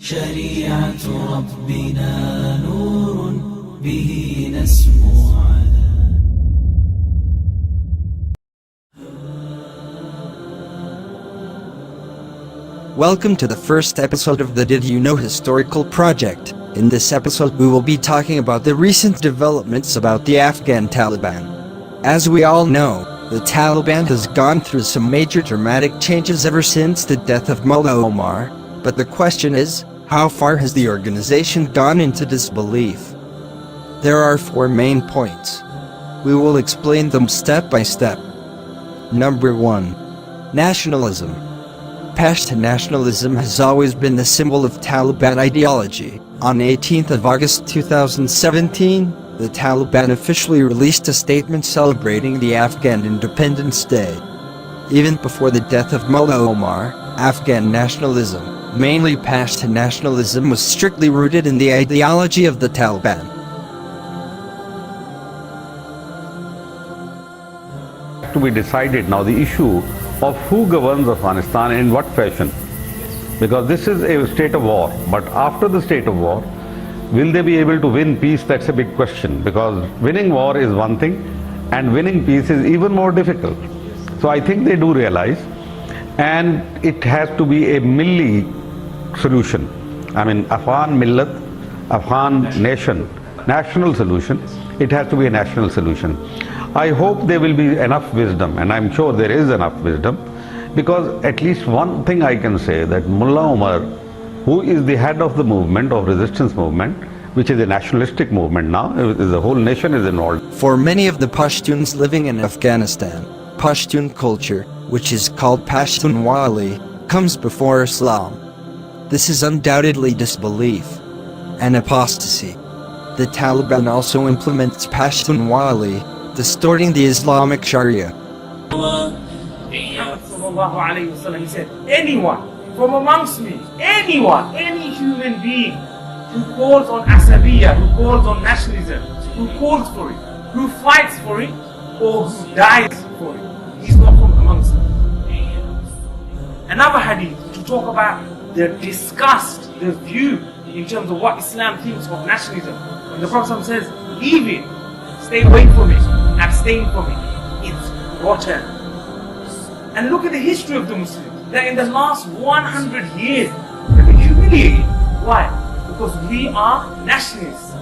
شريعة ربنا نور به نسمو على. Welcome to the first episode of the Did You Know historical project. In this episode we will be talking about the recent developments about the Afghan Taliban. As we all know, the Taliban has gone through some major dramatic changes ever since the death of Mullah Omar, but the question is, how far has the organization gone into disbelief? There are 4 main points. We will explain them step by step. Number 1. Nationalism. Pashtun nationalism has always been the symbol of Taliban ideology. On 18th of August 2017, the Taliban officially released a statement celebrating the Afghan Independence Day. Even before the death of Mullah Omar, Afghan nationalism, mainly Pashtun nationalism, was strictly rooted in the ideology of the Taliban. To be decided now the issue of who governs Afghanistan and in what fashion, because this is a state of war, but after the state of war, will they be able to win peace? That's a big question, because winning war is one thing and winning peace is even more difficult. So I think they do realize, and it has to be a milli solution. I mean, Afghan millat, Afghan nation, national solution. It has to be a national solution. I hope there will be enough wisdom, and I'm sure there is enough wisdom, because at least one thing I can say, that Mullah Omar, who is the head of the movement, of resistance movement, which is a nationalistic movement now, the whole nation is involved. For many of the Pashtuns living in Afghanistan, Pashtun culture, which is called Pashtunwali, comes before Islam. This is undoubtedly disbelief and apostasy. The Taliban also implements Pashtunwali, distorting the Islamic Sharia. He said, anyone from amongst me, anyone, any human being who calls on Asabiya, who calls on nationalism, who calls for it, who fights for it, or who dies for it, he's not from amongst them. Another hadith to talk about the disgust, the view in terms of what Islam thinks of nationalism. When the Prophet says, leave it, stay away from it, abstain from it, it's rotten. And look at the history of the Muslims, that in the last 100 years, they've been humiliated. Why? Because we are nationalists.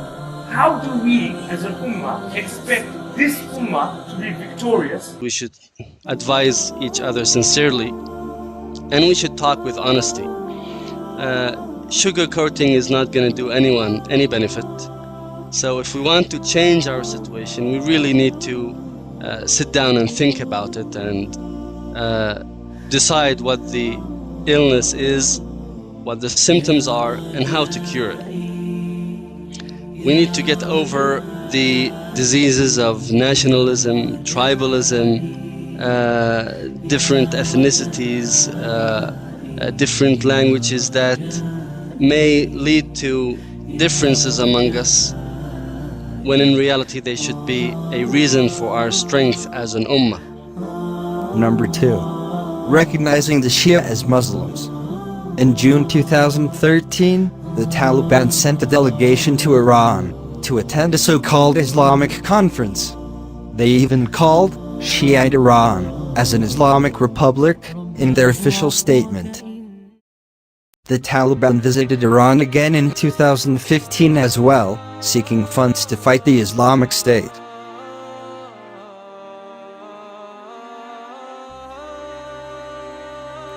How do we, as an ummah, expect this ummah to be victorious? We should advise each other sincerely, and we should talk with honesty. Sugarcoating is not going to do anyone any benefit. So if we want to change our situation, we really need to sit down and think about it and decide what the illness is, what the symptoms are, and how to cure it. We need to get over the diseases of nationalism, tribalism, different ethnicities, different languages that may lead to differences among us, when in reality they should be a reason for our strength as an ummah. Number 2. Recognizing the Shia as Muslims. In June 2013, the Taliban sent a delegation to Iran to attend a so-called Islamic conference. They even called Shiite Iran as an Islamic republic in their official statement. The Taliban visited Iran again in 2015 as well, seeking funds to fight the Islamic State.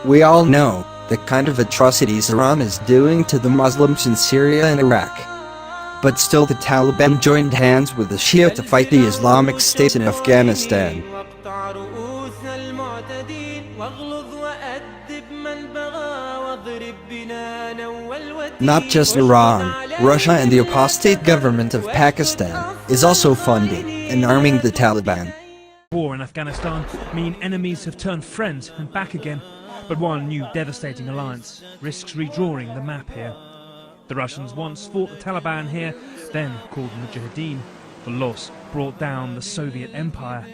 We all know the kind of atrocities Iran is doing to the Muslims in Syria and Iraq. But still the Taliban joined hands with the Shia to fight the Islamic State in Afghanistan. Not just Iran, Russia and the apostate government of Pakistan is also funding and arming the Taliban. War in Afghanistan mean enemies have turned friends and back again, but one new devastating alliance risks redrawing the map here. The Russians once fought the Taliban here, then called Mujahideen. The loss brought down the Soviet Empire.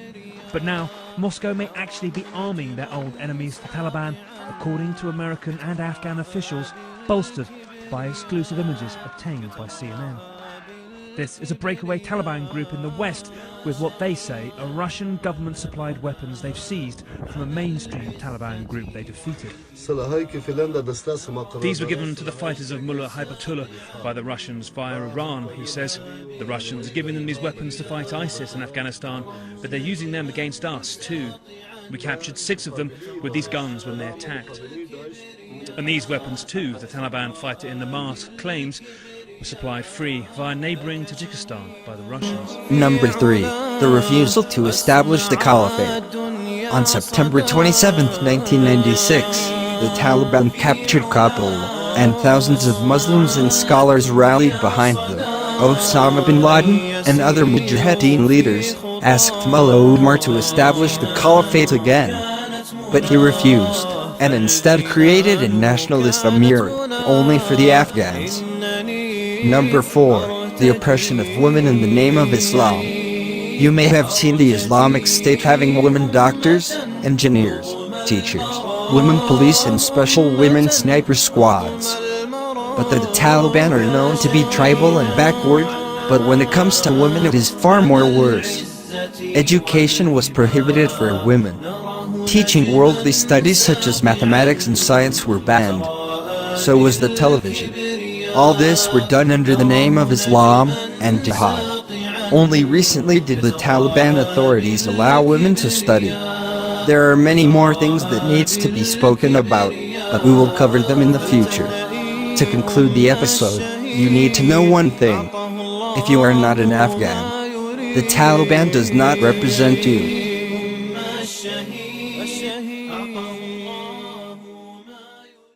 But now, Moscow may actually be arming their old enemies, the Taliban, according to American and Afghan officials, bolstered by exclusive images obtained by CNN. This is a breakaway Taliban group in the West with what they say are Russian government-supplied weapons they've seized from a mainstream Taliban group they defeated. These were given to the fighters of Mullah Haibatullah by the Russians via Iran, he says. The Russians are giving them these weapons to fight ISIS in Afghanistan, but they're using them against us too. We captured 6 of them with these guns when they attacked. And these weapons too, the Taliban fighter in the mask claims, were supplied free via neighbouring Tajikistan by the Russians. Number 3. The refusal to establish the caliphate. On September 27, 1996, the Taliban captured Kabul, and thousands of Muslims and scholars rallied behind them. Osama bin Laden and other Mujahideen leaders asked Mullah Omar to establish the caliphate again, but he refused, and instead created a nationalist emir only for the Afghans. Number 4. The oppression of women in the name of Islam. You may have seen the Islamic State having women doctors, engineers, teachers, women police and special women sniper squads. But the Taliban are known to be tribal and backward, but when it comes to women it is far more worse. Education was prohibited for women. Teaching worldly studies such as mathematics and science were banned. So was the television. All this were done under the name of Islam and jihad. Only recently did the Taliban authorities allow women to study. There are many more things that needs to be spoken about, but we will cover them in the future. To conclude the episode, you need to know one thing. If you are not an Afghan, the Taliban does not represent you.